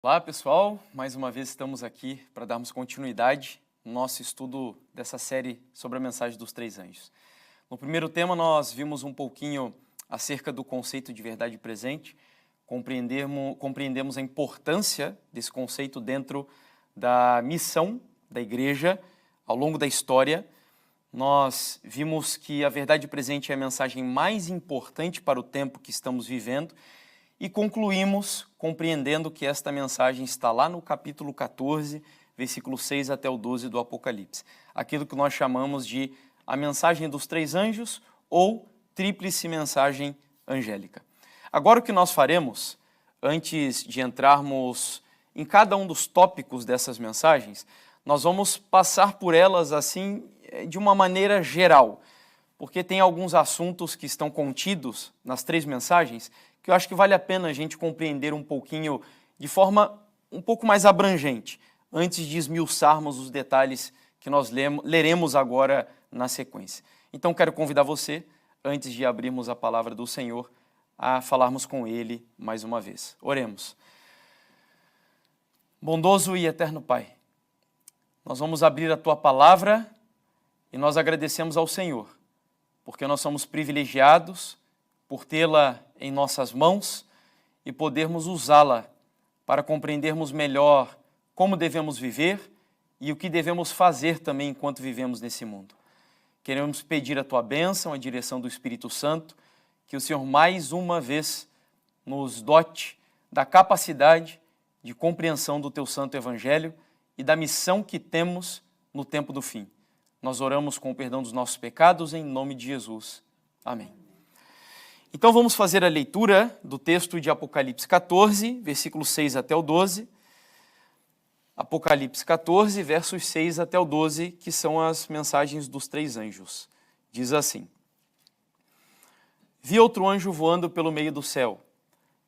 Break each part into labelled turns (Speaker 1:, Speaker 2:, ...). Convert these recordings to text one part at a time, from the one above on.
Speaker 1: Olá pessoal, mais uma vez estamos aqui para darmos continuidade no nosso estudo dessa série sobre a mensagem dos três anjos. No primeiro tema nós vimos um pouquinho acerca do conceito de verdade presente, compreendemos a importância desse conceito dentro da missão da igreja ao longo da história. Nós vimos que a verdade presente é a mensagem mais importante para o tempo que estamos vivendo e concluímos compreendendo que esta mensagem está lá no capítulo 14, versículo 6 até o 12 do Apocalipse. Aquilo que nós chamamos de a mensagem dos três anjos ou tríplice mensagem angélica. Agora o que nós faremos, antes de entrarmos em cada um dos tópicos dessas mensagens, nós vamos passar por elas assim de uma maneira geral, porque tem alguns assuntos que estão contidos nas três mensagens que eu acho que vale a pena a gente compreender um pouquinho, de forma um pouco mais abrangente, antes de esmiuçarmos os detalhes que nós leremos agora na sequência. Então quero convidar você, antes de abrirmos a palavra do Senhor, a falarmos com Ele mais uma vez. Oremos. Bondoso e eterno Pai, nós vamos abrir a Tua palavra e nós agradecemos ao Senhor, porque nós somos privilegiados por tê-la em nossas mãos e podermos usá-la para compreendermos melhor como devemos viver e o que devemos fazer também enquanto vivemos nesse mundo. Queremos pedir a Tua bênção, a direção do Espírito Santo, que o Senhor mais uma vez nos dote da capacidade de compreensão do Teu Santo Evangelho e da missão que temos no tempo do fim. Nós oramos com o perdão dos nossos pecados em nome de Jesus. Amém. Então vamos fazer a leitura do texto de Apocalipse 14, versículos 6 até o 12. Apocalipse 14, versos 6 até o 12, que são as mensagens dos três anjos. Diz assim: Vi outro anjo voando pelo meio do céu,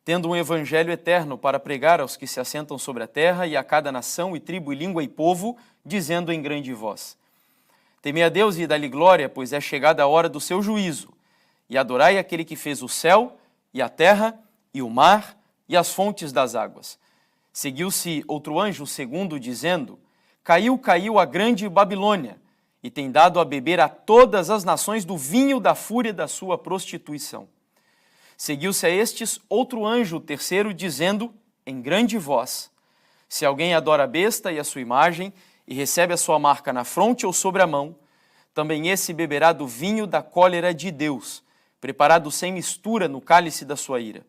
Speaker 1: tendo um evangelho eterno para pregar aos que se assentam sobre a terra e a cada nação e tribo e língua e povo, dizendo em grande voz: Temei a Deus e dá-lhe glória, pois é chegada a hora do seu juízo. E adorai aquele que fez o céu, e a terra, e o mar, e as fontes das águas. Seguiu-se outro anjo, segundo, dizendo: Caiu, caiu a grande Babilônia, e tem dado a beber a todas as nações do vinho da fúria da sua prostituição. Seguiu-se a estes outro anjo, terceiro, dizendo, em grande voz: Se alguém adora a besta e a sua imagem, e recebe a sua marca na fronte ou sobre a mão, também esse beberá do vinho da cólera de Deus, preparado sem mistura no cálice da sua ira,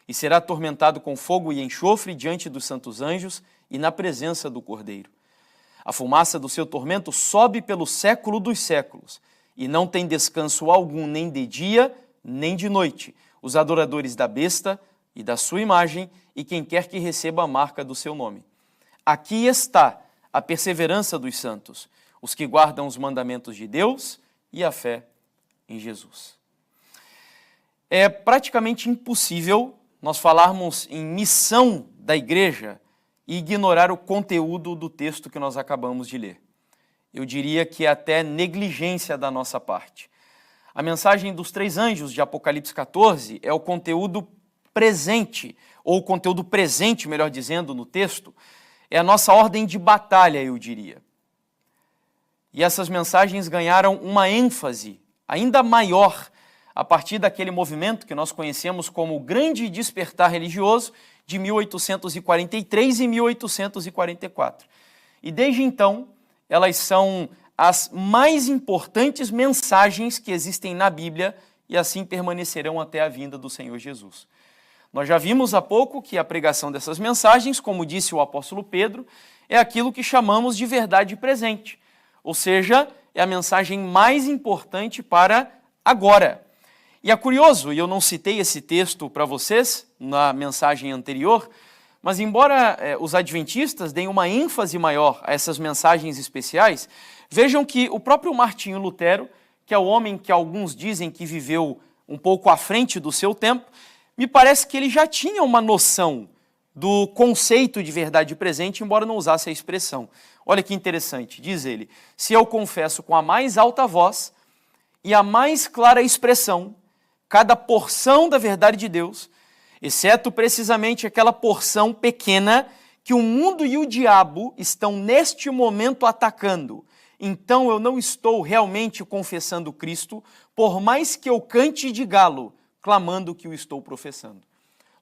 Speaker 1: e será atormentado com fogo e enxofre diante dos santos anjos e na presença do Cordeiro. A fumaça do seu tormento sobe pelo século dos séculos, e não tem descanso algum nem de dia, nem de noite, os adoradores da besta e da sua imagem, e quem quer que receba a marca do seu nome. Aqui está a perseverança dos santos, os que guardam os mandamentos de Deus e a fé em Jesus. É praticamente impossível nós falarmos em missão da igreja e ignorar o conteúdo do texto que nós acabamos de ler. Eu diria que é até negligência da nossa parte. A mensagem dos três anjos de Apocalipse 14 é o conteúdo presente, ou o conteúdo presente, melhor dizendo, no texto, é a nossa ordem de batalha, eu diria. E essas mensagens ganharam uma ênfase ainda maior a partir daquele movimento que nós conhecemos como o Grande Despertar Religioso de 1843 e 1844. E desde então, elas são as mais importantes mensagens que existem na Bíblia e assim permanecerão até a vinda do Senhor Jesus. Nós já vimos há pouco que a pregação dessas mensagens, como disse o apóstolo Pedro, é aquilo que chamamos de verdade presente, ou seja, é a mensagem mais importante para agora. E é curioso, e eu não citei esse texto para vocês na mensagem anterior, mas embora os adventistas deem uma ênfase maior a essas mensagens especiais, vejam que o próprio Martinho Lutero, que é o homem que alguns dizem que viveu um pouco à frente do seu tempo, me parece que ele já tinha uma noção do conceito de verdade presente, embora não usasse a expressão. Olha que interessante, diz ele: se eu confesso com a mais alta voz e a mais clara expressão cada porção da verdade de Deus, exceto precisamente aquela porção pequena que o mundo e o diabo estão neste momento atacando. Então eu não estou realmente confessando Cristo, por mais que eu cante de galo, clamando que o estou professando.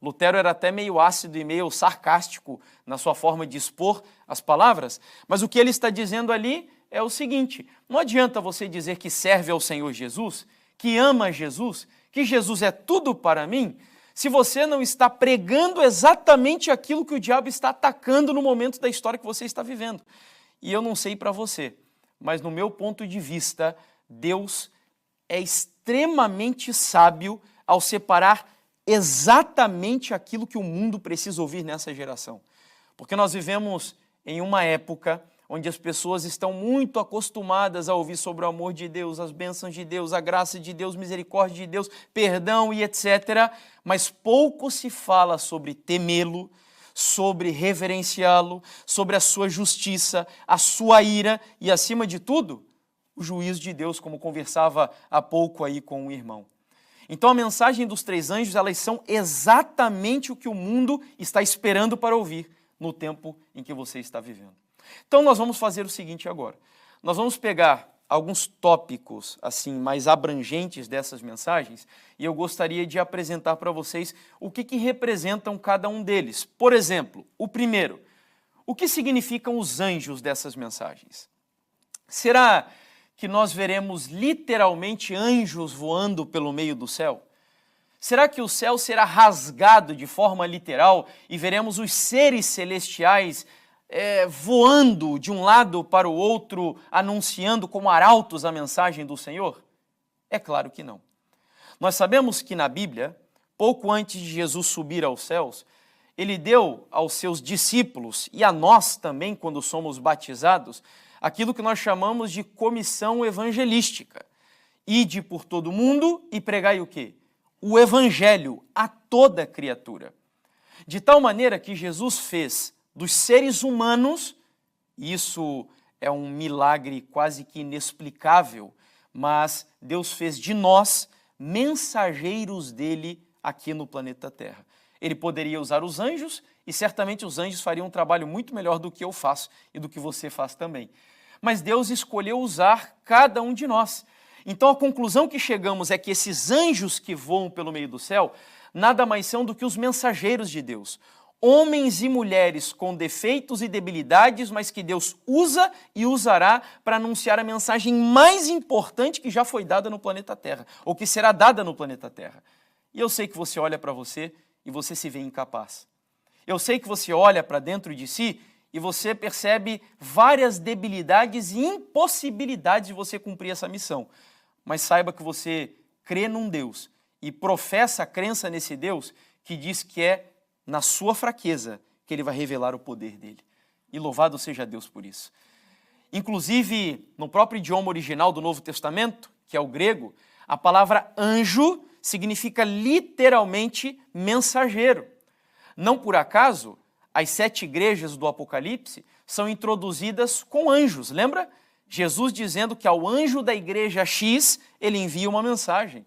Speaker 1: Lutero era até meio ácido e meio sarcástico na sua forma de expor as palavras, mas o que ele está dizendo ali é o seguinte: não adianta você dizer que serve ao Senhor Jesus, que ama Jesus, que Jesus é tudo para mim, se você não está pregando exatamente aquilo que o diabo está atacando no momento da história que você está vivendo. E eu não sei para você, mas no meu ponto de vista, Deus é extremamente sábio ao separar exatamente aquilo que o mundo precisa ouvir nessa geração. Porque nós vivemos em uma época onde as pessoas estão muito acostumadas a ouvir sobre o amor de Deus, as bênçãos de Deus, a graça de Deus, misericórdia de Deus, perdão e etc. Mas pouco se fala sobre temê-lo, sobre reverenciá-lo, sobre a sua justiça, a sua ira e, acima de tudo, o juízo de Deus, como conversava há pouco aí com um irmão. Então a mensagem dos 3 anjos, elas são exatamente o que o mundo está esperando para ouvir no tempo em que você está vivendo. Então nós vamos fazer o seguinte agora. Nós vamos pegar alguns tópicos assim mais abrangentes dessas mensagens e eu gostaria de apresentar para vocês o que representam cada um deles. Por exemplo, o primeiro, o que significam os anjos dessas mensagens? Será que nós veremos literalmente anjos voando pelo meio do céu? Será que o céu será rasgado de forma literal e veremos os seres celestiais voando de um lado para o outro, anunciando como arautos a mensagem do Senhor? É claro que não. Nós sabemos que na Bíblia, pouco antes de Jesus subir aos céus, ele deu aos seus discípulos e a nós também, quando somos batizados, aquilo que nós chamamos de comissão evangelística. Ide por todo mundo e pregai o quê? O evangelho a toda criatura. De tal maneira que Jesus fez dos seres humanos, isso é um milagre quase que inexplicável, mas Deus fez de nós mensageiros dele aqui no planeta Terra. Ele poderia usar os anjos e certamente os anjos fariam um trabalho muito melhor do que eu faço e do que você faz também. Mas Deus escolheu usar cada um de nós. Então a conclusão que chegamos é que esses anjos que voam pelo meio do céu nada mais são do que os mensageiros de Deus. Homens e mulheres com defeitos e debilidades, mas que Deus usa e usará para anunciar a mensagem mais importante que já foi dada no planeta Terra, ou que será dada no planeta Terra. E eu sei que você olha para você e você se vê incapaz. Eu sei que você olha para dentro de si e você percebe várias debilidades e impossibilidades de você cumprir essa missão. Mas saiba que você crê num Deus e professa a crença nesse Deus que diz que é na sua fraqueza que ele vai revelar o poder dele. E louvado seja Deus por isso. Inclusive, no próprio idioma original do Novo Testamento, que é o grego, a palavra anjo significa literalmente mensageiro. Não por acaso, as 7 igrejas do Apocalipse são introduzidas com anjos, lembra? Jesus dizendo que ao anjo da igreja X, ele envia uma mensagem.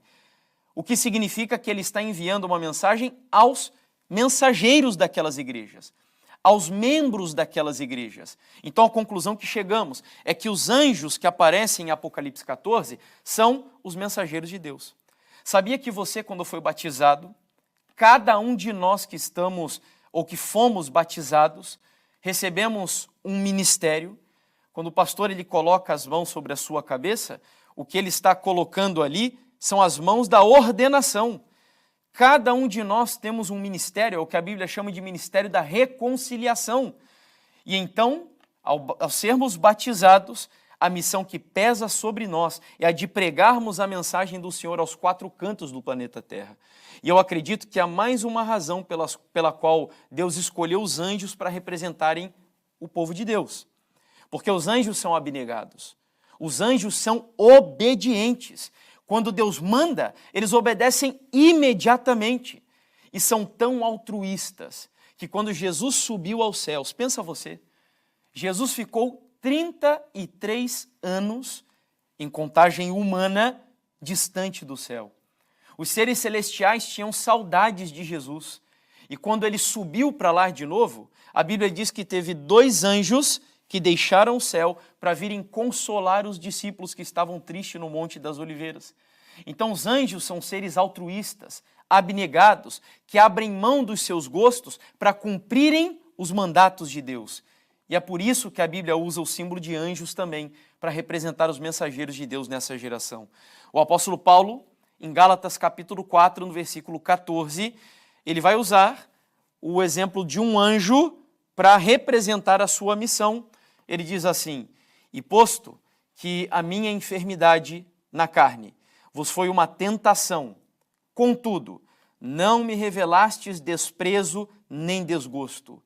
Speaker 1: O que significa que ele está enviando uma mensagem aos mensageiros daquelas igrejas, aos membros daquelas igrejas. Então a conclusão que chegamos é que os anjos que aparecem em Apocalipse 14 são os mensageiros de Deus. Sabia que você, quando foi batizado, cada um de nós que estamos ou que fomos batizados, recebemos um ministério. Quando o pastor ele coloca as mãos sobre a sua cabeça, o que ele está colocando ali são as mãos da ordenação. Cada um de nós temos um ministério, é o que a Bíblia chama de ministério da reconciliação. E então, ao sermos batizados, a missão que pesa sobre nós é a de pregarmos a mensagem do Senhor aos 4 cantos do planeta Terra. E eu acredito que há mais uma razão pela qual Deus escolheu os anjos para representarem o povo de Deus. Porque os anjos são abnegados, os anjos são obedientes. Quando Deus manda, eles obedecem imediatamente. E são tão altruístas que quando Jesus subiu aos céus, pensa você, Jesus ficou 33 anos, em contagem humana, distante do céu. Os seres celestiais tinham saudades de Jesus. E quando ele subiu para lá de novo, a Bíblia diz que teve 2 anjos que deixaram o céu para virem consolar os discípulos que estavam tristes no Monte das Oliveiras. Então os anjos são seres altruístas, abnegados, que abrem mão dos seus gostos para cumprirem os mandatos de Deus. E é por isso que a Bíblia usa o símbolo de anjos também, para representar os mensageiros de Deus nessa geração. O apóstolo Paulo, em Gálatas capítulo 4, no versículo 14, ele vai usar o exemplo de um anjo para representar a sua missão. Ele diz assim: e posto que a minha enfermidade na carne vos foi uma tentação, contudo, não me revelastes desprezo nem desgosto.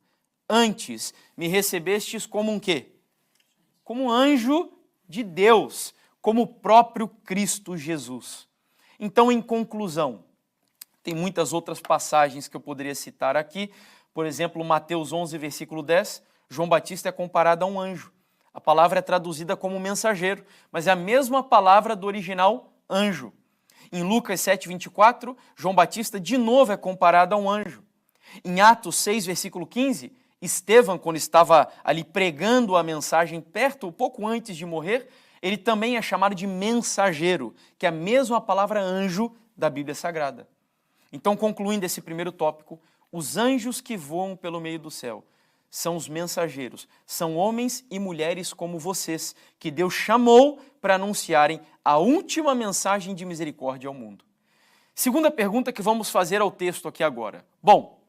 Speaker 1: Antes me recebestes como um quê? Como um anjo de Deus, como o próprio Cristo Jesus. Então, em conclusão, tem muitas outras passagens que eu poderia citar aqui. Por exemplo, Mateus 11, versículo 10, João Batista é comparado a um anjo. A palavra é traduzida como mensageiro, mas é a mesma palavra do original anjo. Em Lucas 7, 24, João Batista de novo é comparado a um anjo. Em Atos 6, versículo 15, Estevão, quando estava ali pregando a mensagem pouco antes de morrer, ele também é chamado de mensageiro, que é a mesma palavra anjo da Bíblia Sagrada. Então, concluindo esse primeiro tópico, os anjos que voam pelo meio do céu são os mensageiros, são homens e mulheres como vocês, que Deus chamou para anunciarem a última mensagem de misericórdia ao mundo. Segunda pergunta que vamos fazer ao texto aqui agora. Bom,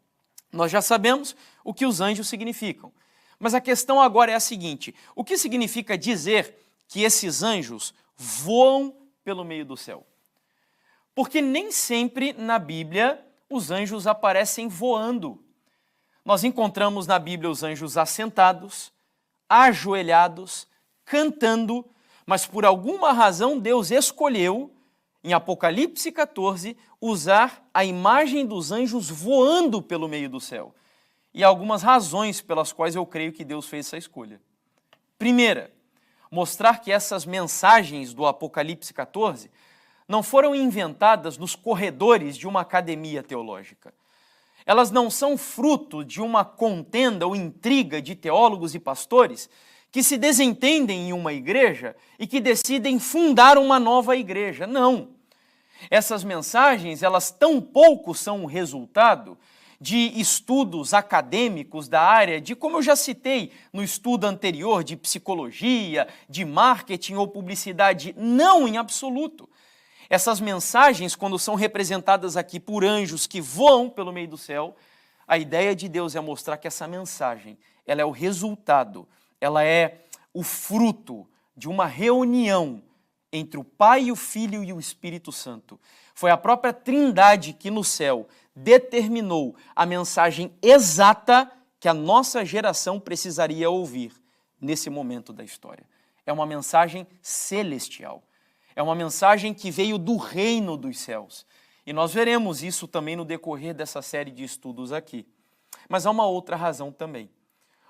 Speaker 1: nós já sabemos o que os anjos significam, mas a questão agora é a seguinte: o que significa dizer que esses anjos voam pelo meio do céu? Porque nem sempre na Bíblia os anjos aparecem voando. Nós encontramos na Bíblia os anjos assentados, ajoelhados, cantando, mas por alguma razão Deus escolheu, em Apocalipse 14, usar a imagem dos anjos voando pelo meio do céu. E há algumas razões pelas quais eu creio que Deus fez essa escolha. Primeira, mostrar que essas mensagens do Apocalipse 14 não foram inventadas nos corredores de uma academia teológica. Elas não são fruto de uma contenda ou intriga de teólogos e pastores que se desentendem em uma igreja e que decidem fundar uma nova igreja. Não. Essas mensagens, elas tampouco são o resultado de estudos acadêmicos da área de, como eu já citei no estudo anterior, de psicologia, de marketing ou publicidade. Não, em absoluto. Essas mensagens, quando são representadas aqui por anjos que voam pelo meio do céu, a ideia de Deus é mostrar que essa mensagem, ela é o resultado, ela é o fruto de uma reunião entre o Pai, o Filho e o Espírito Santo. Foi a própria Trindade que no céu determinou a mensagem exata que a nossa geração precisaria ouvir nesse momento da história. É uma mensagem celestial. É uma mensagem que veio do reino dos céus. E nós veremos isso também no decorrer dessa série de estudos aqui. Mas há uma outra razão também.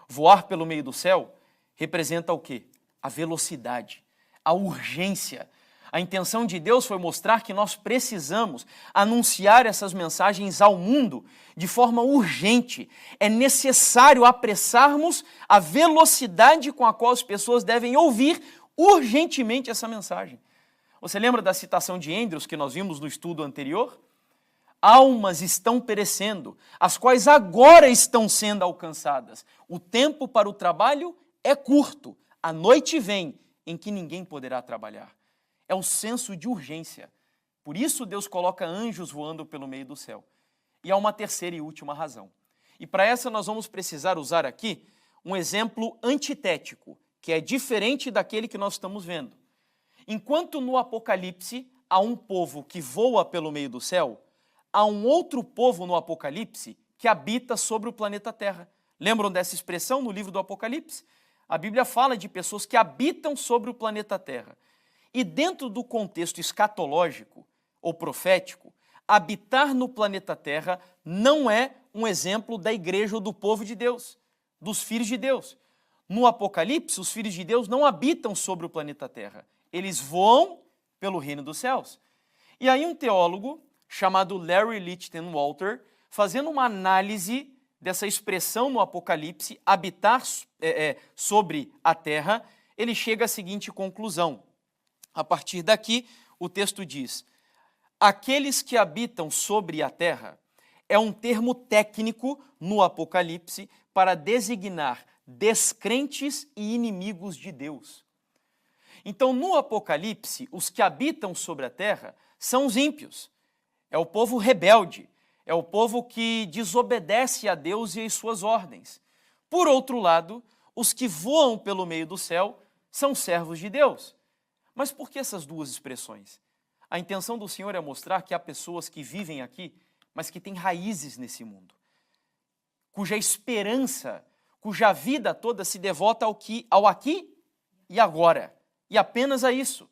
Speaker 1: Voar pelo meio do céu representa o quê? A velocidade, a urgência. A intenção de Deus foi mostrar que nós precisamos anunciar essas mensagens ao mundo de forma urgente. É necessário apressarmos a velocidade com a qual as pessoas devem ouvir urgentemente essa mensagem. Você lembra da citação de Andrews que nós vimos no estudo anterior? Almas estão perecendo, as quais agora estão sendo alcançadas. O tempo para o trabalho é curto, a noite vem em que ninguém poderá trabalhar. É o senso de urgência. Por isso Deus coloca anjos voando pelo meio do céu. E há uma terceira e última razão. E para essa nós vamos precisar usar aqui um exemplo antitético, que é diferente daquele que nós estamos vendo. Enquanto no Apocalipse há um povo que voa pelo meio do céu, há um outro povo no Apocalipse que habita sobre o planeta Terra. Lembram dessa expressão no livro do Apocalipse? A Bíblia fala de pessoas que habitam sobre o planeta Terra. E dentro do contexto escatológico ou profético, habitar no planeta Terra não é um exemplo da igreja ou do povo de Deus, dos filhos de Deus. No Apocalipse, os filhos de Deus não habitam sobre o planeta Terra. Eles voam pelo reino dos céus. E aí um teólogo chamado Larry Lichtenwalter, fazendo uma análise dessa expressão no Apocalipse, habitar sobre a terra, ele chega à seguinte conclusão. A partir daqui, o texto diz: aqueles que habitam sobre a terra é um termo técnico no Apocalipse para designar descrentes e inimigos de Deus. Então, no Apocalipse, os que habitam sobre a terra são os ímpios. É o povo rebelde, é o povo que desobedece a Deus e às suas ordens. Por outro lado, os que voam pelo meio do céu são servos de Deus. Mas por que essas duas expressões? A intenção do Senhor é mostrar que há pessoas que vivem aqui, mas que têm raízes nesse mundo, cuja esperança, cuja vida toda se devota ao aqui e agora, e apenas a isso.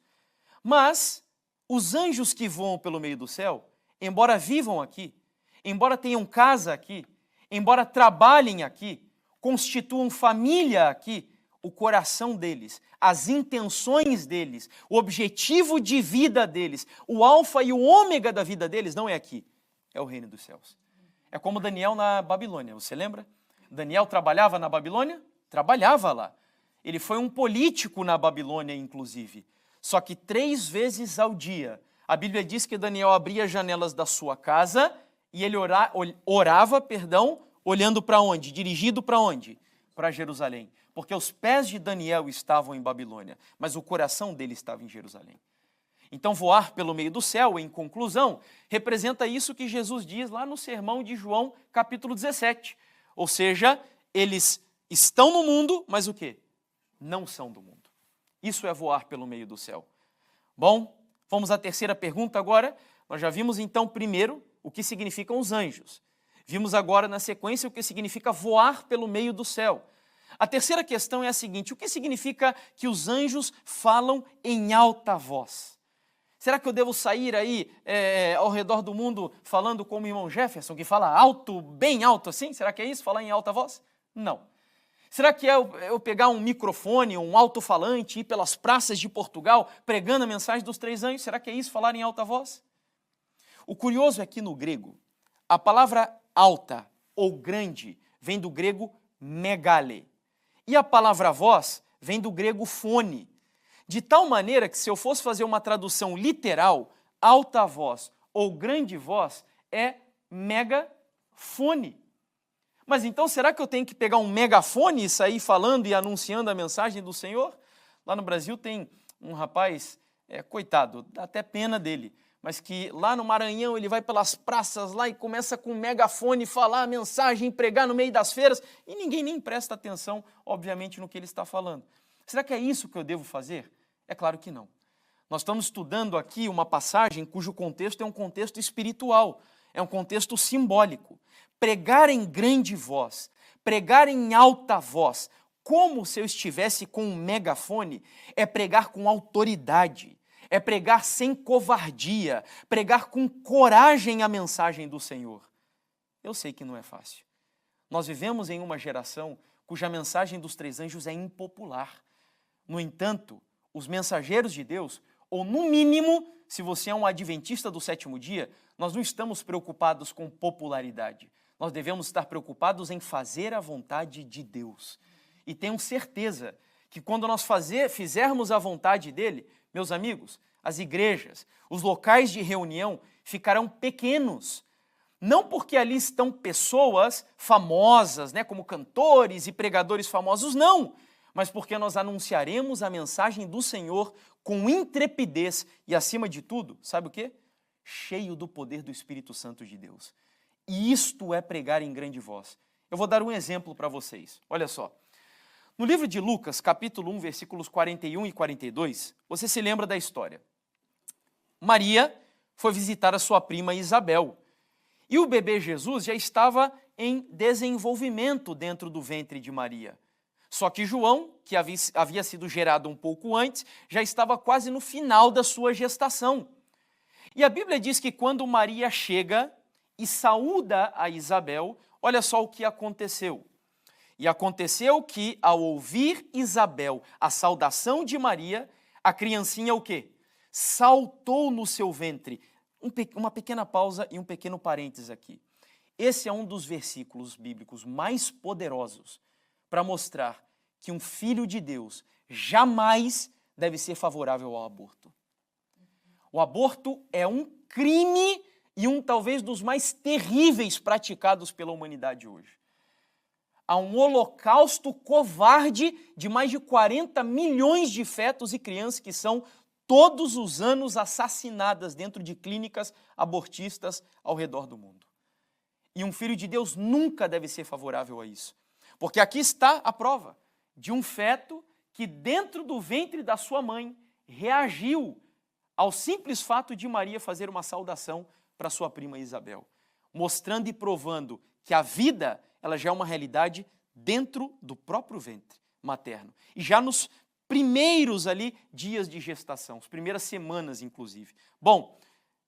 Speaker 1: Mas os anjos que voam pelo meio do céu, embora vivam aqui, embora tenham casa aqui, embora trabalhem aqui, constituam família aqui, o coração deles, as intenções deles, o objetivo de vida deles, o alfa e o ômega da vida deles não é aqui, é o reino dos céus. É como Daniel na Babilônia, você lembra? Daniel trabalhava na Babilônia? Trabalhava lá. Ele foi um político na Babilônia, inclusive. Só que 3 vezes ao dia, a Bíblia diz que Daniel abria as janelas da sua casa e ele orava, olhando para onde? Dirigido para onde? Para Jerusalém. Porque os pés de Daniel estavam em Babilônia, mas o coração dele estava em Jerusalém. Então, voar pelo meio do céu, em conclusão, representa isso que Jesus diz lá no sermão de João, capítulo 17. Ou seja, eles estão no mundo, mas o quê? Não são do mundo. Isso é voar pelo meio do céu. Bom, vamos à terceira pergunta agora. Nós já vimos então primeiro o que significam os anjos. Vimos agora na sequência o que significa voar pelo meio do céu. A terceira questão é a seguinte: o que significa que os anjos falam em alta voz? Será que eu devo sair aí ao redor do mundo falando como o irmão Jefferson, que fala alto, bem alto assim? Será que é isso, falar em alta voz? Não. Será que é eu pegar um microfone, um alto-falante, ir pelas praças de Portugal pregando a mensagem dos 3 anjos? Será que é isso, falar em alta voz? O curioso é que no grego, a palavra alta ou grande vem do grego megale. E a palavra voz vem do grego fone. De tal maneira que se eu fosse fazer uma tradução literal, alta voz ou grande voz é megafone. Mas então será que eu tenho que pegar um megafone e sair falando e anunciando a mensagem do Senhor? Lá no Brasil tem um rapaz, coitado, dá até pena dele, mas que lá no Maranhão ele vai pelas praças lá e começa com um megafone falar a mensagem, pregar no meio das feiras e ninguém nem presta atenção, obviamente, no que ele está falando. Será que é isso que eu devo fazer? É claro que não. Nós estamos estudando aqui uma passagem cujo contexto é um contexto espiritual, é um contexto simbólico. Pregar em grande voz, pregar em alta voz, como se eu estivesse com um megafone, é pregar com autoridade, é pregar sem covardia, pregar com coragem a mensagem do Senhor. Eu sei que não é fácil. Nós vivemos em uma geração cuja mensagem dos 3 anjos é impopular. No entanto, os mensageiros de Deus, ou no mínimo, se você é um adventista do 7º dia, nós não estamos preocupados com popularidade. Nós devemos estar preocupados em fazer a vontade de Deus. E tenho certeza que quando nós fizermos a vontade dele, meus amigos, as igrejas, os locais de reunião ficarão pequenos. Não porque ali estão pessoas famosas, como cantores e pregadores famosos, não. Mas porque nós anunciaremos a mensagem do Senhor com intrepidez e, acima de tudo, sabe o quê? Cheio do poder do Espírito Santo de Deus. E isto é pregar em grande voz. Eu vou dar um exemplo para vocês. Olha só. No livro de Lucas, capítulo 1, versículos 41 e 42, você se lembra da história. Maria foi visitar a sua prima Isabel. E o bebê Jesus já estava em desenvolvimento dentro do ventre de Maria. Só que João, que havia sido gerado um pouco antes, já estava quase no final da sua gestação. E a Bíblia diz que quando Maria chega e saúda a Isabel, olha só o que aconteceu. E aconteceu que, ao ouvir Isabel a saudação de Maria, a criancinha o quê? Saltou no seu ventre. Uma pequena pausa e um pequeno parênteses aqui. Esse é um dos versículos bíblicos mais poderosos para mostrar que um filho de Deus jamais deve ser favorável ao aborto. O aborto é um crime e um talvez dos mais terríveis praticados pela humanidade hoje. Há um holocausto covarde de mais de 40 milhões de fetos e crianças que são todos os anos assassinadas dentro de clínicas abortistas ao redor do mundo. E um filho de Deus nunca deve ser favorável a isso. Porque aqui está a prova de um feto que dentro do ventre da sua mãe reagiu ao simples fato de Maria fazer uma saudação para sua prima Isabel, mostrando e provando que a vida ela já é uma realidade dentro do próprio ventre materno. E já nos primeiros ali dias de gestação, as primeiras semanas inclusive. Bom,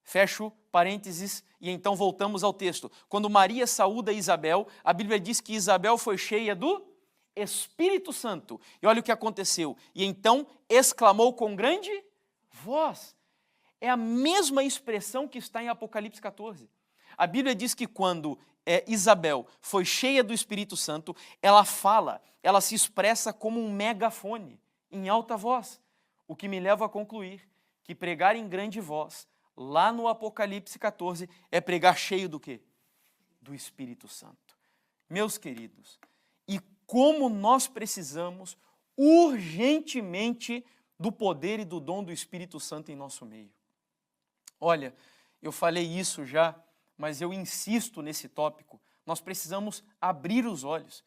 Speaker 1: fecho parênteses e então voltamos ao texto. Quando Maria saúda Isabel, a Bíblia diz que Isabel foi cheia do Espírito Santo. E olha o que aconteceu. E então exclamou com grande voz. É a mesma expressão que está em Apocalipse 14. A Bíblia diz que quando Isabel foi cheia do Espírito Santo, ela fala, ela se expressa como um megafone, em alta voz. O que me leva a concluir que pregar em grande voz, lá no Apocalipse 14, é pregar cheio do quê? Do Espírito Santo. Meus queridos, e como nós precisamos urgentemente do poder e do dom do Espírito Santo em nosso meio. Olha, eu falei isso já, mas eu insisto nesse tópico. Nós precisamos abrir os olhos.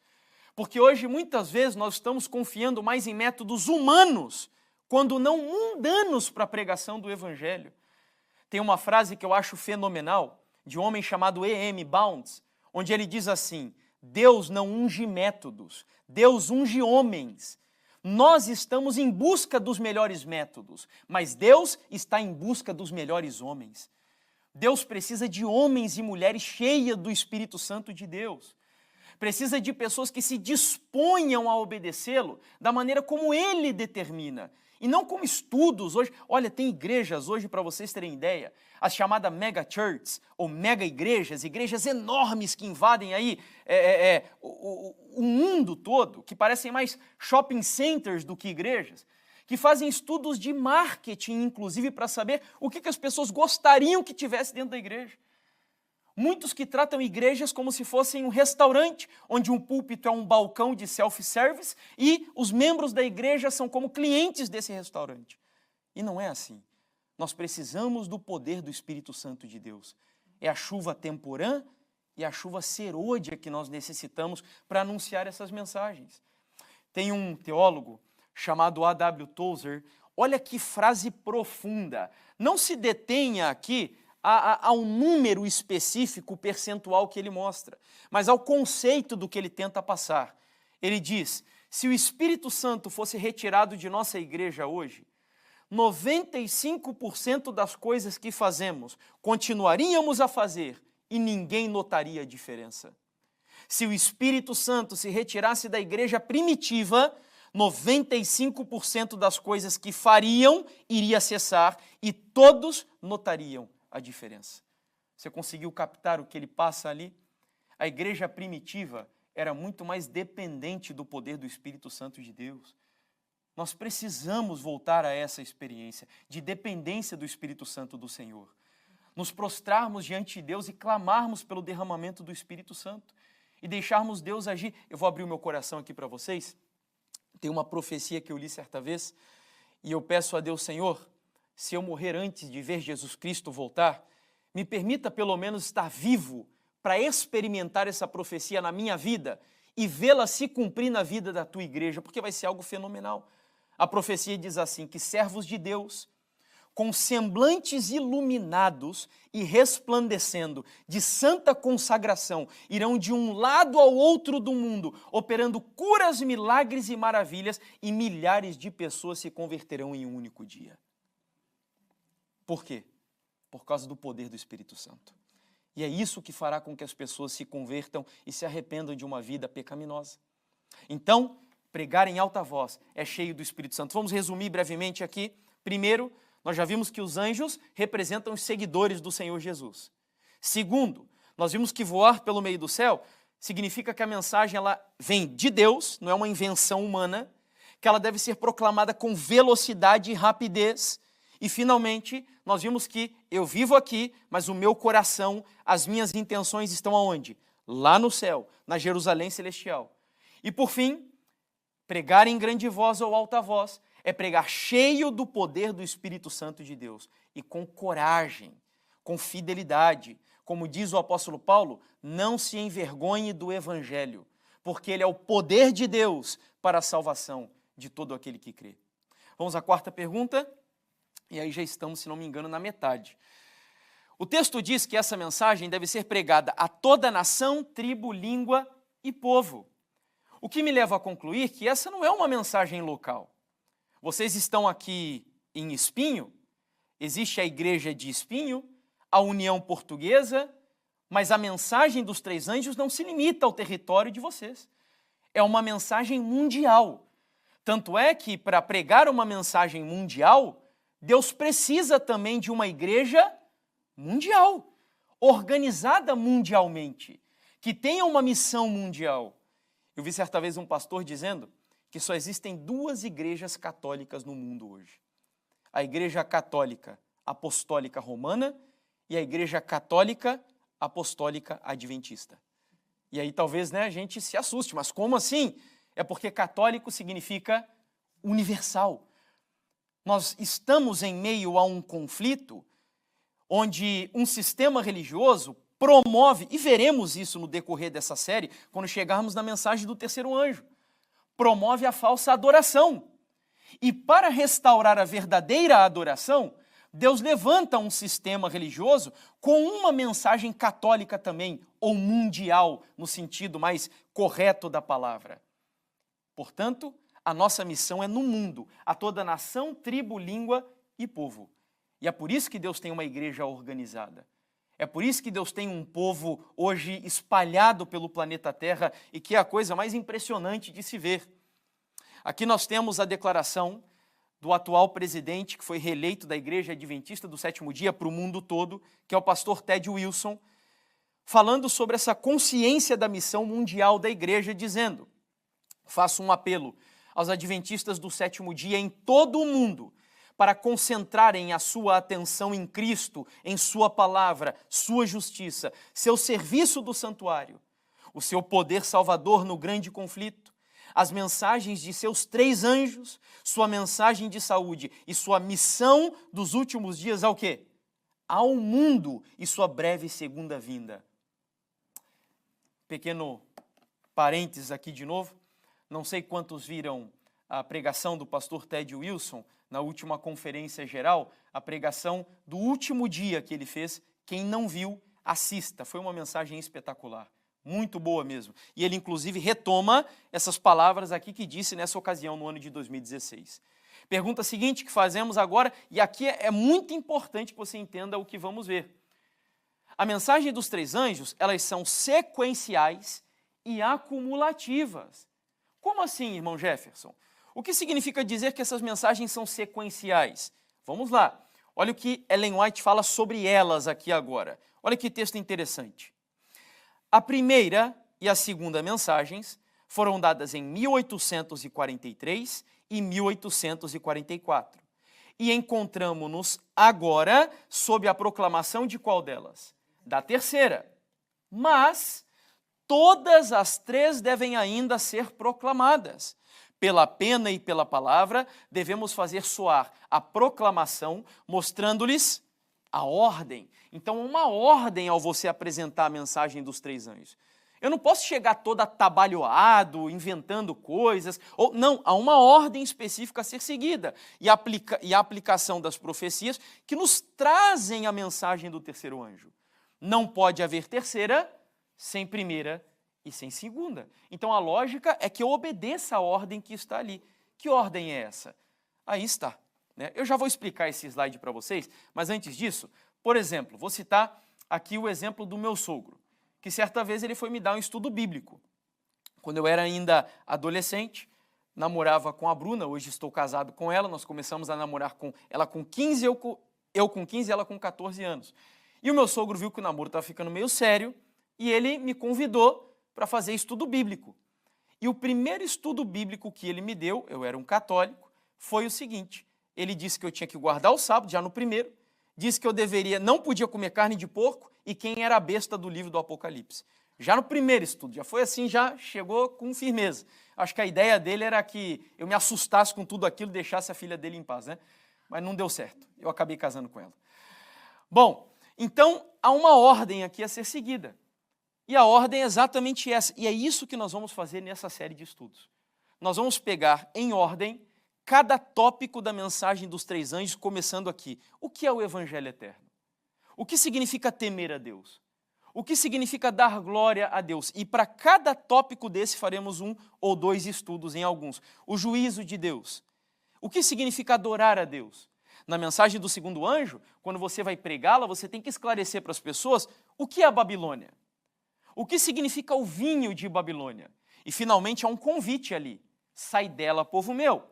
Speaker 1: Porque hoje, muitas vezes, nós estamos confiando mais em métodos humanos, quando não mundanos para a pregação do Evangelho. Tem uma frase que eu acho fenomenal, de um homem chamado E.M. Bounds, onde ele diz assim: Deus não unge métodos, Deus unge homens. Nós estamos em busca dos melhores métodos, mas Deus está em busca dos melhores homens. Deus precisa de homens e mulheres cheias do Espírito Santo de Deus. Precisa de pessoas que se disponham a obedecê-lo da maneira como Ele determina. E não como estudos hoje. Olha, tem igrejas hoje, para vocês terem ideia, as chamadas mega churches, ou mega igrejas, igrejas enormes que invadem aí o mundo todo, que parecem mais shopping centers do que igrejas, que fazem estudos de marketing, inclusive, para saber o que as pessoas gostariam que tivesse dentro da igreja. Muitos que tratam igrejas como se fossem um restaurante, onde um púlpito é um balcão de self-service e os membros da igreja são como clientes desse restaurante. E não é assim. Nós precisamos do poder do Espírito Santo de Deus. É a chuva temporã e a chuva serôdia que nós necessitamos para anunciar essas mensagens. Tem um teólogo chamado A.W. Tozer. Olha que frase profunda. Não se detenha aqui a um número específico percentual que ele mostra, mas ao conceito do que ele tenta passar. Ele diz: se o Espírito Santo fosse retirado de nossa igreja hoje, 95% das coisas que fazemos continuaríamos a fazer e ninguém notaria a diferença. Se o Espírito Santo se retirasse da igreja primitiva, 95% das coisas que fariam iria cessar e todos notariam a diferença. Você conseguiu captar o que ele passa ali? A igreja primitiva era muito mais dependente do poder do Espírito Santo de Deus. Nós precisamos voltar a essa experiência de dependência do Espírito Santo do Senhor. Nos prostrarmos diante de Deus e clamarmos pelo derramamento do Espírito Santo e deixarmos Deus agir. Eu vou abrir o meu coração aqui para vocês. Tem uma profecia que eu li certa vez e eu peço a Deus: Senhor, se eu morrer antes de ver Jesus Cristo voltar, me permita pelo menos estar vivo para experimentar essa profecia na minha vida e vê-la se cumprir na vida da tua igreja, porque vai ser algo fenomenal. A profecia diz assim, que servos de Deus, com semblantes iluminados e resplandecendo de santa consagração, irão de um lado ao outro do mundo, operando curas, milagres e maravilhas, e milhares de pessoas se converterão em um único dia. Por quê? Por causa do poder do Espírito Santo. E é isso que fará com que as pessoas se convertam e se arrependam de uma vida pecaminosa. Então, pregar em alta voz é cheio do Espírito Santo. Vamos resumir brevemente aqui. Primeiro, nós já vimos que os anjos representam os seguidores do Senhor Jesus. Segundo, Nós vimos que voar pelo meio do céu significa que a mensagem ela vem de Deus, não é uma invenção humana, que ela deve ser proclamada com velocidade e rapidez. E, finalmente, nós vimos que eu vivo aqui, mas o meu coração, as minhas intenções estão aonde? Lá no céu, na Jerusalém celestial. E, por fim, pregar em grande voz ou alta voz é pregar cheio do poder do Espírito Santo de Deus e com coragem, com fidelidade. Como diz o apóstolo Paulo, não se envergonhe do Evangelho, porque ele é o poder de Deus para a salvação de todo aquele que crê. Vamos à quarta pergunta, e aí já estamos, se não me engano, na metade. O texto diz que essa mensagem deve ser pregada a toda nação, tribo, língua e povo. O que me leva a concluir que essa não é uma mensagem local. Vocês estão aqui em Espinho, existe a igreja de Espinho, a União Portuguesa, mas a mensagem dos três anjos não se limita ao território de vocês. É uma mensagem mundial. Tanto é que, para pregar uma mensagem mundial, Deus precisa também de uma igreja mundial, organizada mundialmente, que tenha uma missão mundial. Eu vi certa vez um pastor dizendo que só existem duas igrejas católicas no mundo hoje. A Igreja Católica Apostólica Romana e a Igreja Católica Apostólica Adventista. E aí talvez a gente se assuste, mas como assim? É porque católico significa universal. Nós estamos em meio a um conflito onde um sistema religioso promove, e veremos isso no decorrer dessa série, quando chegarmos na mensagem do terceiro anjo, promove a falsa adoração. E para restaurar a verdadeira adoração, Deus levanta um sistema religioso com uma mensagem católica também, ou mundial, no sentido mais correto da palavra. Portanto, a nossa missão é no mundo, a toda nação, tribo, língua e povo. E é por isso que Deus tem uma igreja organizada. É por isso que Deus tem um povo hoje espalhado pelo planeta Terra e que é a coisa mais impressionante de se ver. Aqui nós temos a declaração do atual presidente, que foi reeleito da Igreja Adventista do Sétimo Dia para o mundo todo, que é o pastor Ted Wilson, falando sobre essa consciência da missão mundial da igreja, dizendo: faço um apelo aos adventistas do sétimo dia em todo o mundo para concentrarem a sua atenção em Cristo, em sua palavra, sua justiça, seu serviço do santuário, o seu poder salvador no grande conflito, as mensagens de seus três anjos, sua mensagem de saúde e sua missão dos últimos dias ao quê? Ao mundo e sua breve segunda vinda. Pequeno parênteses aqui de novo. Não sei quantos viram a pregação do pastor Ted Wilson na última conferência geral, a pregação do último dia que ele fez. Quem não viu, assista. Foi uma mensagem espetacular. Muito boa mesmo. E ele, inclusive, retoma essas palavras aqui que disse nessa ocasião, no ano de 2016. Pergunta seguinte que fazemos agora, e aqui é muito importante que você entenda o que vamos ver. A mensagem dos três anjos, elas são sequenciais e acumulativas. Como assim, irmão Jefferson? O que significa dizer que essas mensagens são sequenciais? Vamos lá. Olha o que Ellen White fala sobre elas aqui agora. Olha que texto interessante. A primeira e a segunda mensagens foram dadas em 1843 e 1844. E encontramos-nos agora sob a proclamação de qual delas? Da terceira. Mas todas as três devem ainda ser proclamadas. Pela pena e pela palavra, devemos fazer soar a proclamação, mostrando-lhes a ordem. Então, uma ordem ao você apresentar a mensagem dos três anjos. Eu não posso chegar todo atabalhoado, inventando coisas. Não, há uma ordem específica a ser seguida. E a aplicação das profecias que nos trazem a mensagem do terceiro anjo. Não pode haver terceira sem primeira e sem segunda. Então, a lógica é que eu obedeça a ordem que está ali. Que ordem é essa? Aí está. Eu já vou explicar esse slide para vocês, mas antes disso, por exemplo, vou citar aqui o exemplo do meu sogro, que certa vez ele foi me dar um estudo bíblico. Quando eu era ainda adolescente, namorava com a Bruna, hoje estou casado com ela, nós começamos a namorar com ela com 15, eu com 15 e ela com 14 anos. E o meu sogro viu que o namoro estava ficando meio sério e ele me convidou para fazer estudo bíblico. E o primeiro estudo bíblico que ele me deu, eu era um católico, foi o seguinte: ele disse que eu tinha que guardar o sábado, já no primeiro, disse que eu não podia comer carne de porco e quem era a besta do livro do Apocalipse. Já no primeiro estudo, já foi assim, já chegou com firmeza. Acho que a ideia dele era que eu me assustasse com tudo aquilo e deixasse a filha dele em paz, né? Mas não deu certo, eu acabei casando com ela. Bom, então há uma ordem aqui a ser seguida. E a ordem é exatamente essa, e é isso que nós vamos fazer nessa série de estudos. Nós vamos pegar em ordem cada tópico da mensagem dos 3 anjos, começando aqui. O que é o Evangelho eterno? O que significa temer a Deus? O que significa dar glória a Deus? E para cada tópico desse faremos 1 ou 2 estudos em alguns. O juízo de Deus. O que significa adorar a Deus? Na mensagem do 2º anjo, quando você vai pregá-la, você tem que esclarecer para as pessoas o que é a Babilônia. O que significa o vinho de Babilônia? E finalmente há um convite ali. Sai dela, povo meu.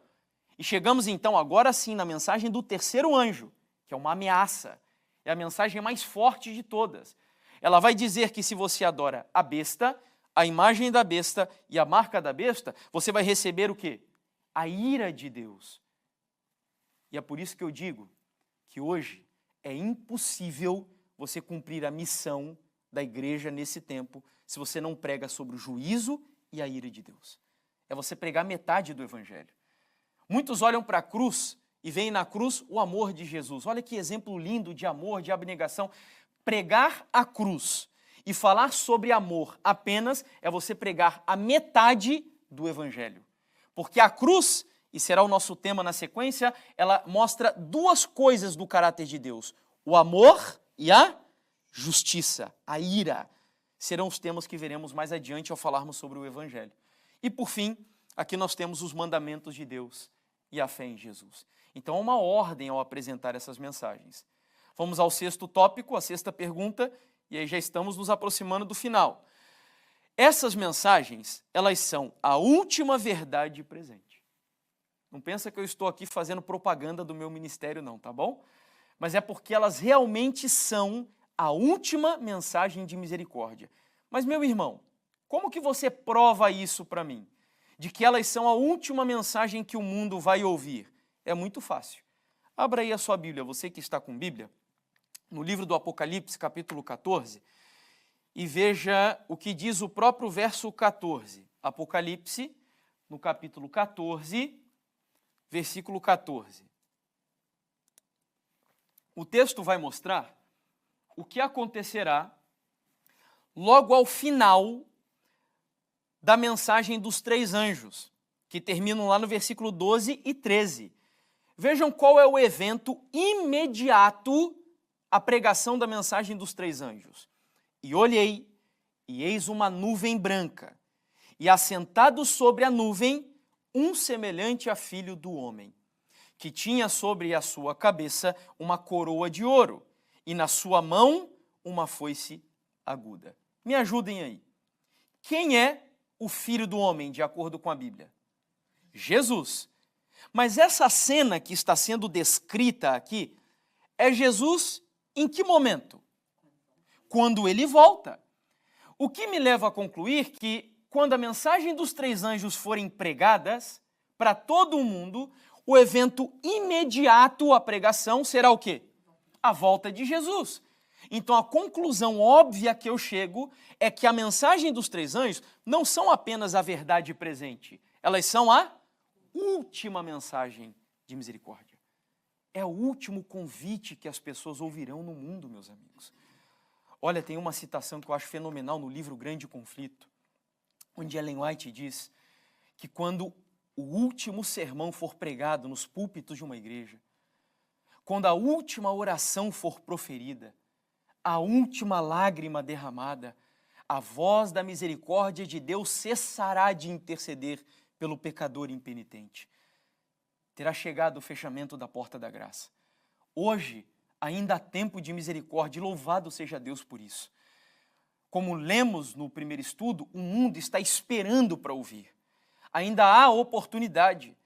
Speaker 1: E chegamos então agora sim na mensagem do 3º anjo, que é uma ameaça. É a mensagem mais forte de todas. Ela vai dizer que se você adora a besta, a imagem da besta e a marca da besta, você vai receber o quê? A ira de Deus. E é por isso que eu digo que hoje é impossível você cumprir a missão da igreja nesse tempo se você não prega sobre o juízo e a ira de Deus. É você pregar metade do evangelho. Muitos olham para a cruz e veem na cruz o amor de Jesus. Olha que exemplo lindo de amor, de abnegação. Pregar a cruz e falar sobre amor apenas é você pregar a metade do evangelho. Porque a cruz, e será o nosso tema na sequência, ela mostra 2 coisas do caráter de Deus: o amor e a justiça, a ira. Serão os temas que veremos mais adiante ao falarmos sobre o evangelho. E por fim, aqui nós temos os mandamentos de Deus e a fé em Jesus. Então há uma ordem ao apresentar essas mensagens. Vamos ao 6º tópico, a 6ª pergunta, e aí já estamos nos aproximando do final. Essas mensagens, elas são a última verdade presente. Não pensa que eu estou aqui fazendo propaganda do meu ministério não, tá bom? Mas é porque elas realmente são a última mensagem de misericórdia. Mas, meu irmão, como que você prova isso para mim? De que elas são a última mensagem que o mundo vai ouvir? É muito fácil. Abra aí a sua Bíblia, você que está com Bíblia, no livro do Apocalipse, capítulo 14, e veja o que diz o próprio verso 14. Apocalipse, no capítulo 14, versículo 14. O texto vai mostrar o que acontecerá logo ao final da mensagem dos 3 anjos, que terminam lá no versículo 12 e 13. Vejam qual é o evento imediato à pregação da mensagem dos 3 anjos. E olhei, e eis uma nuvem branca, e assentado sobre a nuvem, um semelhante a filho do homem, que tinha sobre a sua cabeça uma coroa de ouro, e na sua mão uma foice aguda. Me ajudem aí. Quem é o filho do homem, de acordo com a Bíblia? Jesus. Mas essa cena que está sendo descrita aqui é Jesus em que momento? Quando ele volta. O que me leva a concluir que quando a mensagem dos 3 anjos forem pregadas para todo o mundo, o evento imediato à pregação será o quê? A volta de Jesus. Então a conclusão óbvia que eu chego é que a mensagem dos 3 anjos não são apenas a verdade presente, elas são a última mensagem de misericórdia. É o último convite que as pessoas ouvirão no mundo, meus amigos. Olha, tem uma citação que eu acho fenomenal no livro Grande Conflito, onde Ellen White diz que quando o último sermão for pregado nos púlpitos de uma igreja, quando a última oração for proferida, a última lágrima derramada, a voz da misericórdia de Deus cessará de interceder pelo pecador impenitente. Terá chegado o fechamento da porta da graça. Hoje, ainda há tempo de misericórdia, e louvado seja Deus por isso. Como lemos no primeiro estudo, o mundo está esperando para ouvir. Ainda há oportunidade.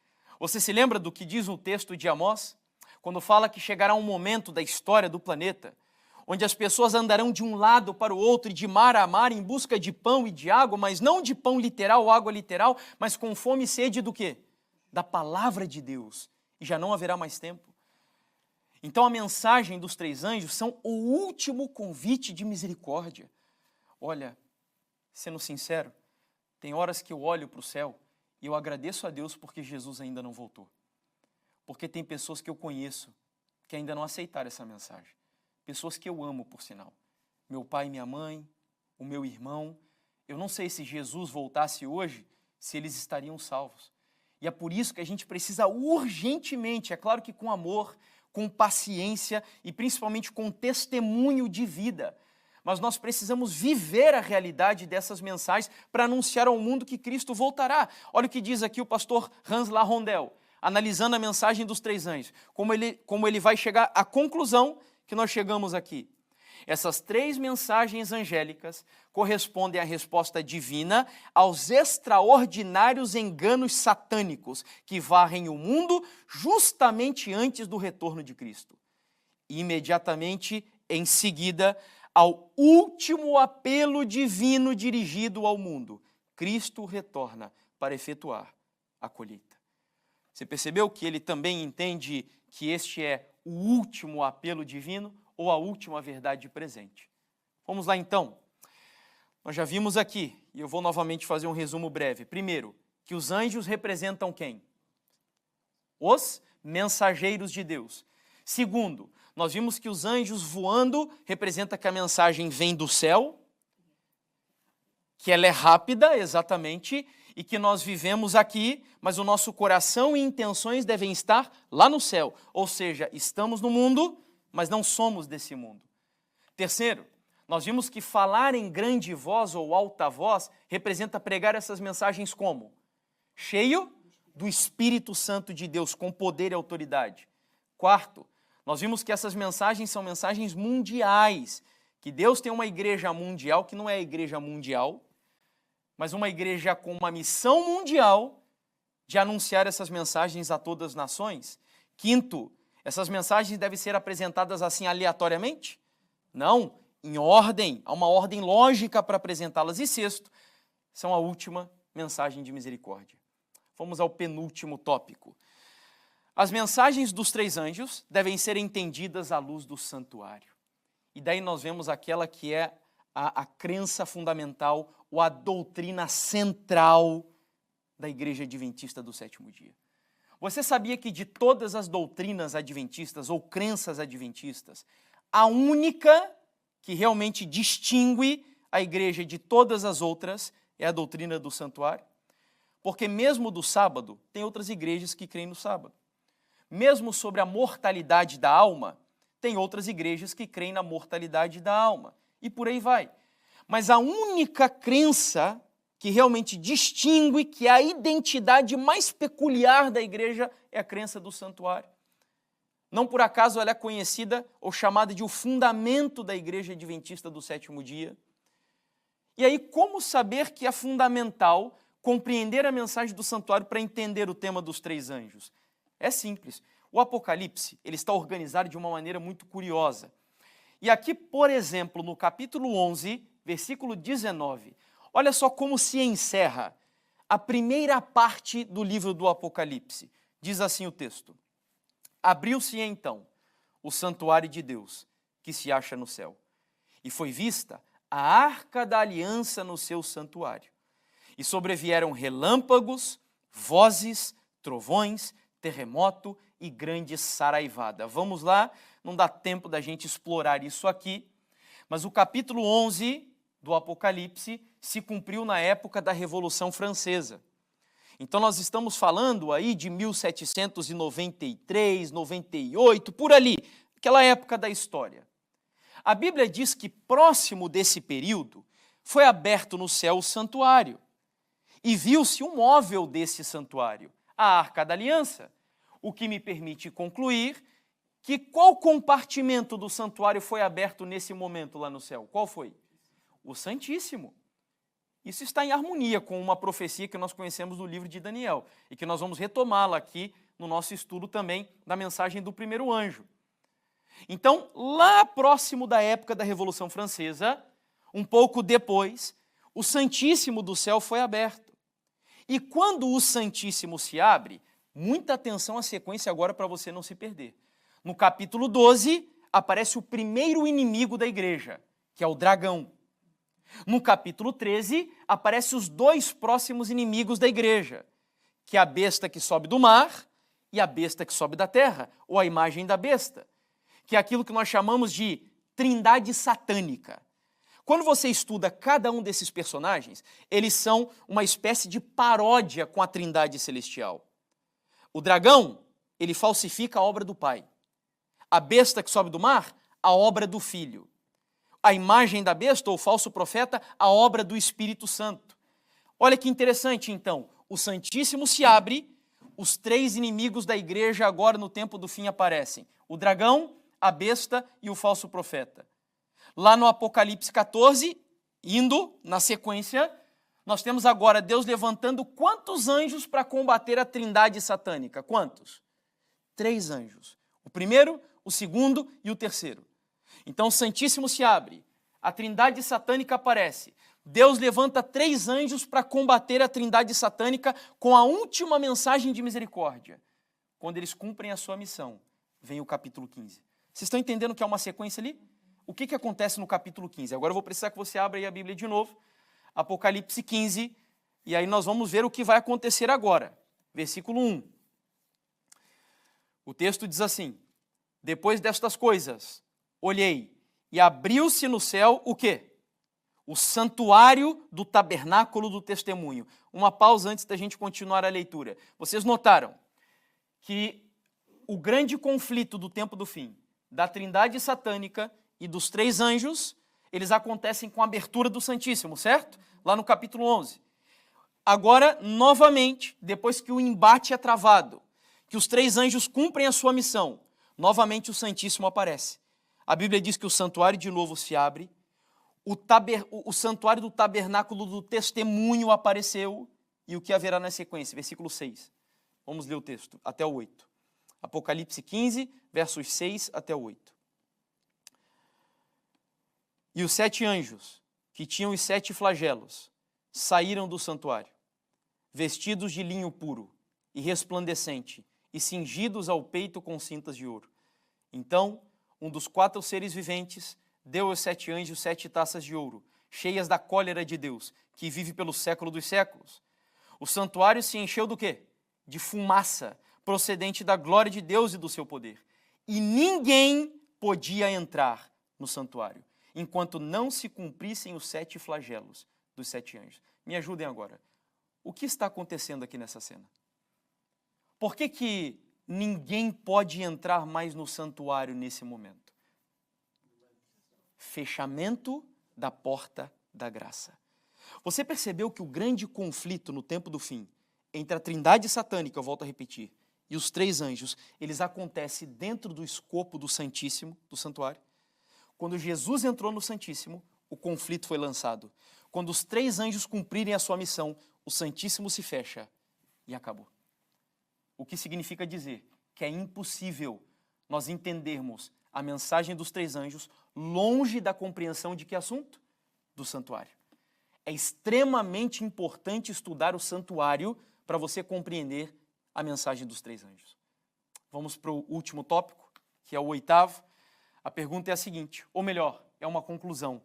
Speaker 1: Você se lembra do que diz o texto de Amós? Quando fala que chegará um momento da história do planeta onde as pessoas andarão de um lado para o outro e de mar a mar em busca de pão e de água, mas não de pão literal ou água literal, mas com fome e sede do quê? Da palavra de Deus. E já não haverá mais tempo. Então a mensagem dos 3 anjos são o último convite de misericórdia. Olha, sendo sincero, tem horas que eu olho para o céu e eu agradeço a Deus porque Jesus ainda não voltou. Porque tem pessoas que eu conheço que ainda não aceitaram essa mensagem. Pessoas que eu amo, por sinal. Meu pai e minha mãe, o meu irmão. Eu não sei se Jesus voltasse hoje, se eles estariam salvos. E é por isso que a gente precisa urgentemente, é claro que com amor, com paciência e principalmente com testemunho de vida. Mas nós precisamos viver a realidade dessas mensagens para anunciar ao mundo que Cristo voltará. Olha o que diz aqui o pastor Hans Larondel, analisando a mensagem dos 3 anjos, como ele vai chegar à conclusão que nós chegamos aqui. Essas 3 mensagens angélicas correspondem à resposta divina aos extraordinários enganos satânicos que varrem o mundo justamente antes do retorno de Cristo. E imediatamente em seguida, ao último apelo divino dirigido ao mundo, Cristo retorna para efetuar a colheita. Você percebeu que ele também entende que este é o último apelo divino ou a última verdade presente? Vamos lá então. Nós já vimos aqui, e eu vou novamente fazer um resumo breve. Primeiro, que os anjos representam quem? Os mensageiros de Deus. Segundo, nós vimos que os anjos voando representa que a mensagem vem do céu, que ela é rápida, exatamente, e que nós vivemos aqui, mas o nosso coração e intenções devem estar lá no céu. Ou seja, estamos no mundo, mas não somos desse mundo. Terceiro, nós vimos que falar em grande voz ou alta voz representa pregar essas mensagens como? Cheio do Espírito Santo de Deus, com poder e autoridade. Quarto, nós vimos que essas mensagens são mensagens mundiais, que Deus tem uma igreja mundial, que não é a igreja mundial, mas uma igreja com uma missão mundial de anunciar essas mensagens a todas as nações. Quinto, essas mensagens devem ser apresentadas assim aleatoriamente? Não, em ordem, há uma ordem lógica para apresentá-las. E sexto, são a última mensagem de misericórdia. Vamos ao penúltimo tópico. As mensagens dos 3 anjos devem ser entendidas à luz do santuário. E daí nós vemos aquela que é a crença fundamental ou a doutrina central da Igreja Adventista do Sétimo Dia. Você sabia que de todas as doutrinas adventistas ou crenças adventistas, a única que realmente distingue a igreja de todas as outras é a doutrina do santuário? Porque mesmo do sábado, tem outras igrejas que creem no sábado. Mesmo sobre a mortalidade da alma, tem outras igrejas que creem na mortalidade da alma. E por aí vai. Mas a única crença que realmente distingue, que é a identidade mais peculiar da igreja, é a crença do santuário. Não por acaso ela é conhecida ou chamada de o fundamento da Igreja Adventista do Sétimo Dia. E aí, como saber que é fundamental compreender a mensagem do santuário para entender o tema dos 3 anjos? É simples. O Apocalipse ele está organizado de uma maneira muito curiosa. E aqui, por exemplo, no capítulo 11, versículo 19, olha só como se encerra a primeira parte do livro do Apocalipse. Diz assim o texto: abriu-se então o santuário de Deus, que se acha no céu, e foi vista a arca da aliança no seu santuário. E sobrevieram relâmpagos, vozes, trovões, terremoto e grande saraivada. Vamos lá, não dá tempo da gente explorar isso aqui, mas o capítulo 11 do Apocalipse se cumpriu na época da Revolução Francesa. Então nós estamos falando aí de 1793, 98, por ali, aquela época da história. A Bíblia diz que próximo desse período foi aberto no céu o santuário e viu-se um móvel desse santuário, a Arca da Aliança, o que me permite concluir que qual compartimento do santuário foi aberto nesse momento lá no céu? Qual foi? O Santíssimo. Isso está em harmonia com uma profecia que nós conhecemos do livro de Daniel e que nós vamos retomá-la aqui no nosso estudo também da mensagem do primeiro anjo. Então, lá próximo da época da Revolução Francesa, um pouco depois, o Santíssimo do céu foi aberto. E quando o Santíssimo se abre, muita atenção à sequência agora para você não se perder. No capítulo 12, aparece o primeiro inimigo da igreja, que é o dragão. No capítulo 13, aparecem os dois próximos inimigos da igreja, que é a besta que sobe do mar e a besta que sobe da terra, ou a imagem da besta, que é aquilo que nós chamamos de trindade satânica. Quando você estuda cada um desses personagens, eles são uma espécie de paródia com a trindade celestial. O dragão, ele falsifica a obra do Pai. A besta que sobe do mar, a obra do Filho. A imagem da besta, ou falso profeta, a obra do Espírito Santo. Olha que interessante, então. O Santíssimo se abre, os três inimigos da igreja agora no tempo do fim aparecem. O dragão, a besta e o falso profeta. Lá no Apocalipse 14, indo na sequência, nós temos agora Deus levantando quantos anjos para combater a trindade satânica? Quantos? 3 anjos. O primeiro, o segundo e o terceiro. Então o Santíssimo se abre, a trindade satânica aparece. Deus levanta 3 anjos para combater a trindade satânica com a última mensagem de misericórdia. Quando eles cumprem a sua missão, vem o capítulo 15. Vocês estão entendendo que é uma sequência ali? O que acontece no capítulo 15? Agora eu vou precisar que você abra aí a Bíblia de novo, Apocalipse 15, e aí nós vamos ver o que vai acontecer agora. Versículo 1. O texto diz assim: depois destas coisas, olhei, e abriu-se no céu o quê? O santuário do tabernáculo do testemunho. Uma pausa antes da gente continuar a leitura. Vocês notaram que o grande conflito do tempo do fim, da trindade satânica e dos 3 anjos, eles acontecem com a abertura do Santíssimo, certo? Lá no capítulo 11. Agora, novamente, depois que o embate é travado, que os 3 anjos cumprem a sua missão, novamente o Santíssimo aparece. A Bíblia diz que o santuário de novo se abre, o santuário do tabernáculo do testemunho apareceu, e o que haverá na sequência? Versículo 6. Vamos ler o texto, até o 8. Apocalipse 15, versos 6 até o 8. E os 7 anjos, que tinham os 7 flagelos, saíram do santuário, vestidos de linho puro e resplandecente, e cingidos ao peito com cintas de ouro. Então, um dos 4 seres viventes deu aos 7 anjos 7 taças de ouro, cheias da cólera de Deus, que vive pelo século dos séculos. O santuário se encheu do quê? De fumaça, procedente da glória de Deus e do seu poder. E ninguém podia entrar no santuário, enquanto não se cumprissem os 7 flagelos dos 7 anjos. Me ajudem agora. O que está acontecendo aqui nessa cena? Por que ninguém pode entrar mais no santuário nesse momento? Fechamento da porta da graça. Você percebeu que o grande conflito no tempo do fim, entre a trindade satânica, eu volto a repetir, e os 3 anjos, eles acontecem dentro do escopo do Santíssimo, do santuário. Quando Jesus entrou no Santíssimo, o conflito foi lançado. Quando os 3 anjos cumprirem a sua missão, o Santíssimo se fecha e acabou. O que significa dizer que é impossível nós entendermos a mensagem dos 3 anjos longe da compreensão de que assunto? Do santuário. É extremamente importante estudar o santuário para você compreender a mensagem dos 3 anjos. Vamos para o último tópico, que é o 8º. A pergunta é a seguinte, ou melhor, é uma conclusão.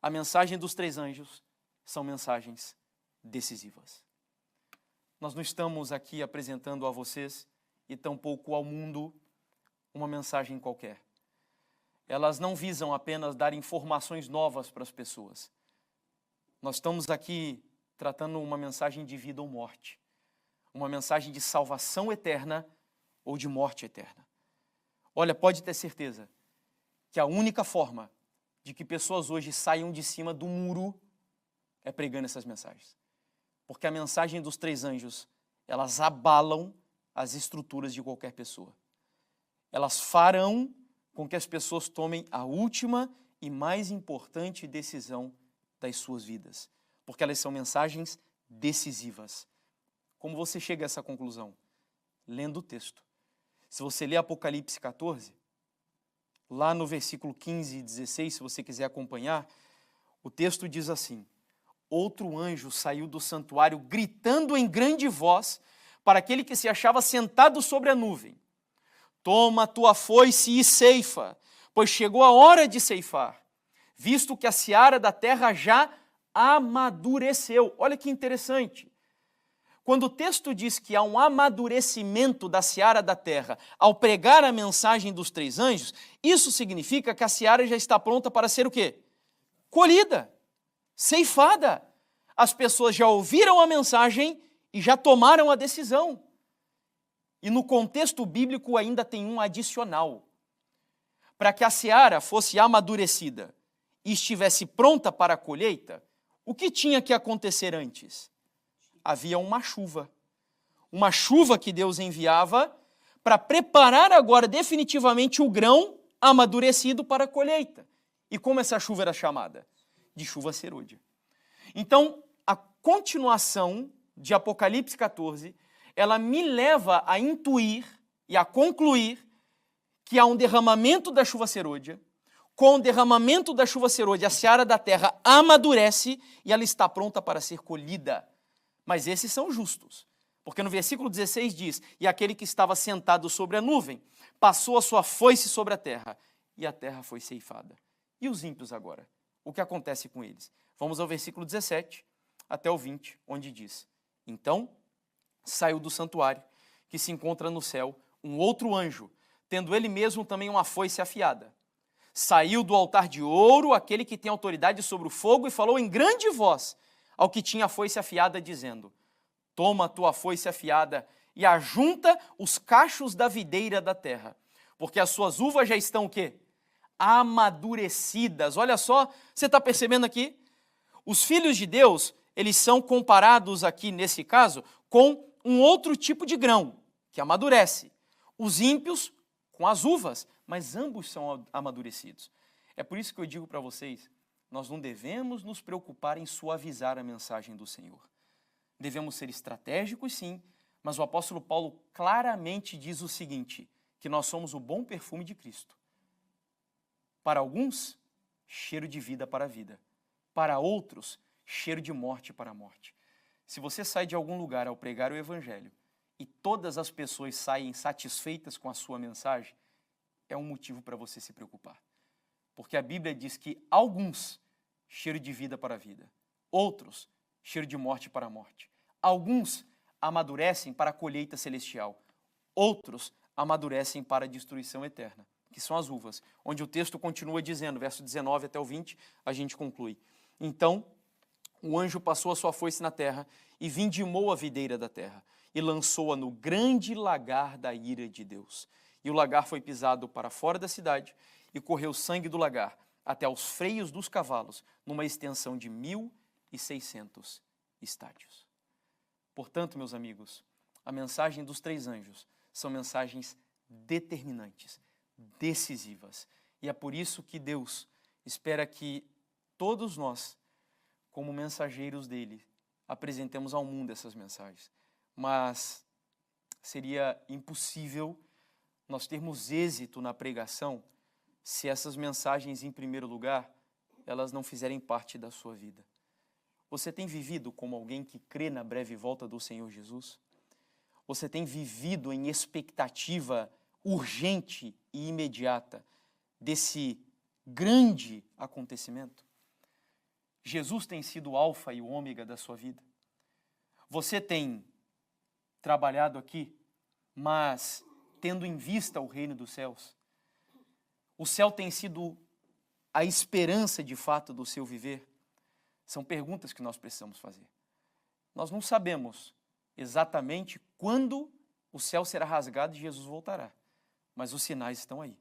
Speaker 1: A mensagem dos 3 anjos são mensagens decisivas. Nós não estamos aqui apresentando a vocês e tampouco ao mundo uma mensagem qualquer. Elas não visam apenas dar informações novas para as pessoas. Nós estamos aqui tratando uma mensagem de vida ou morte. Uma mensagem de salvação eterna ou de morte eterna. Olha, pode ter certeza que a única forma de que pessoas hoje saiam de cima do muro é pregando essas mensagens. Porque a mensagem dos 3 anjos, elas abalam as estruturas de qualquer pessoa. Elas farão com que as pessoas tomem a última e mais importante decisão das suas vidas. Porque elas são mensagens decisivas. Como você chega a essa conclusão? Lendo o texto. Se você ler Apocalipse 14, lá no versículo 15 e 16, se você quiser acompanhar, o texto diz assim: outro anjo saiu do santuário gritando em grande voz para aquele que se achava sentado sobre a nuvem: toma a tua foice e ceifa, pois chegou a hora de ceifar, visto que a seara da terra já amadureceu. Olha que interessante. Quando o texto diz que há um amadurecimento da seara da terra ao pregar a mensagem dos 3 anjos, isso significa que a seara já está pronta para ser o quê? Colhida, ceifada. As pessoas já ouviram a mensagem e já tomaram a decisão. E no contexto bíblico ainda tem um adicional. Para que a seara fosse amadurecida e estivesse pronta para a colheita, o que tinha que acontecer antes? Havia uma chuva que Deus enviava para preparar agora definitivamente o grão amadurecido para a colheita. E como essa chuva era chamada? De chuva serôdia. Então, a continuação de Apocalipse 14, ela me leva a intuir e a concluir que há um derramamento da chuva serôdia. Com o derramamento da chuva serôdia, a seara da terra amadurece e ela está pronta para ser colhida. Mas esses são justos, porque no versículo 16 diz: e aquele que estava sentado sobre a nuvem passou a sua foice sobre a terra, e a terra foi ceifada. E os ímpios agora? O que acontece com eles? Vamos ao versículo 17 até o 20, onde diz: então saiu do santuário, que se encontra no céu, um outro anjo, tendo ele mesmo também uma foice afiada. Saiu do altar de ouro aquele que tem autoridade sobre o fogo e falou em grande voz ao que tinha a foice afiada, dizendo: toma a tua foice afiada e ajunta os cachos da videira da terra, porque as suas uvas já estão o quê? Amadurecidas. Olha só, você está percebendo aqui? Os filhos de Deus, eles são comparados aqui, nesse caso, com um outro tipo de grão, que amadurece. Os ímpios com as uvas, mas ambos são amadurecidos. É por isso que eu digo para vocês, nós não devemos nos preocupar em suavizar a mensagem do Senhor. Devemos ser estratégicos, sim, mas o apóstolo Paulo claramente diz o seguinte, que nós somos o bom perfume de Cristo. Para alguns, cheiro de vida para a vida. Para outros, cheiro de morte para a morte. Se você sai de algum lugar ao pregar o evangelho e todas as pessoas saem satisfeitas com a sua mensagem, é um motivo para você se preocupar. Porque a Bíblia diz que alguns, cheiro de vida para a vida. Outros, cheiro de morte para a morte. Alguns amadurecem para a colheita celestial. Outros amadurecem para a destruição eterna, que são as uvas. Onde o texto continua dizendo, verso 19 até o 20, a gente conclui. Então, o anjo passou a sua foice na terra e vindimou a videira da terra e lançou-a no grande lagar da ira de Deus. E o lagar foi pisado para fora da cidade e correu sangue do lagar até aos freios dos cavalos, numa extensão de 1.600 estádios. Portanto, meus amigos, a mensagem dos 3 anjos são mensagens determinantes, decisivas. E é por isso que Deus espera que todos nós, como mensageiros dele, apresentemos ao mundo essas mensagens. Mas seria impossível nós termos êxito na pregação se essas mensagens, em primeiro lugar, elas não fizerem parte da sua vida. Você tem vivido como alguém que crê na breve volta do Senhor Jesus? Você tem vivido em expectativa urgente e imediata desse grande acontecimento? Jesus tem sido o alfa e o ômega da sua vida? Você tem trabalhado aqui, mas tendo em vista o reino dos céus? O céu tem sido a esperança de fato do seu viver? São perguntas que nós precisamos fazer. Nós não sabemos exatamente quando o céu será rasgado e Jesus voltará, mas os sinais estão aí.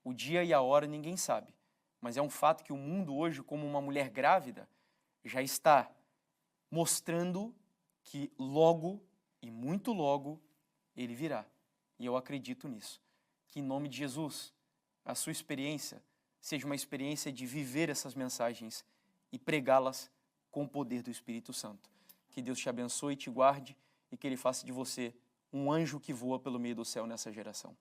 Speaker 1: O dia e a hora ninguém sabe, mas é um fato que o mundo hoje, como uma mulher grávida, já está mostrando que logo, e muito logo, ele virá. E eu acredito nisso. Que em nome de Jesus, a sua experiência seja uma experiência de viver essas mensagens e pregá-las com o poder do Espírito Santo. Que Deus te abençoe e te guarde e que Ele faça de você um anjo que voa pelo meio do céu nessa geração.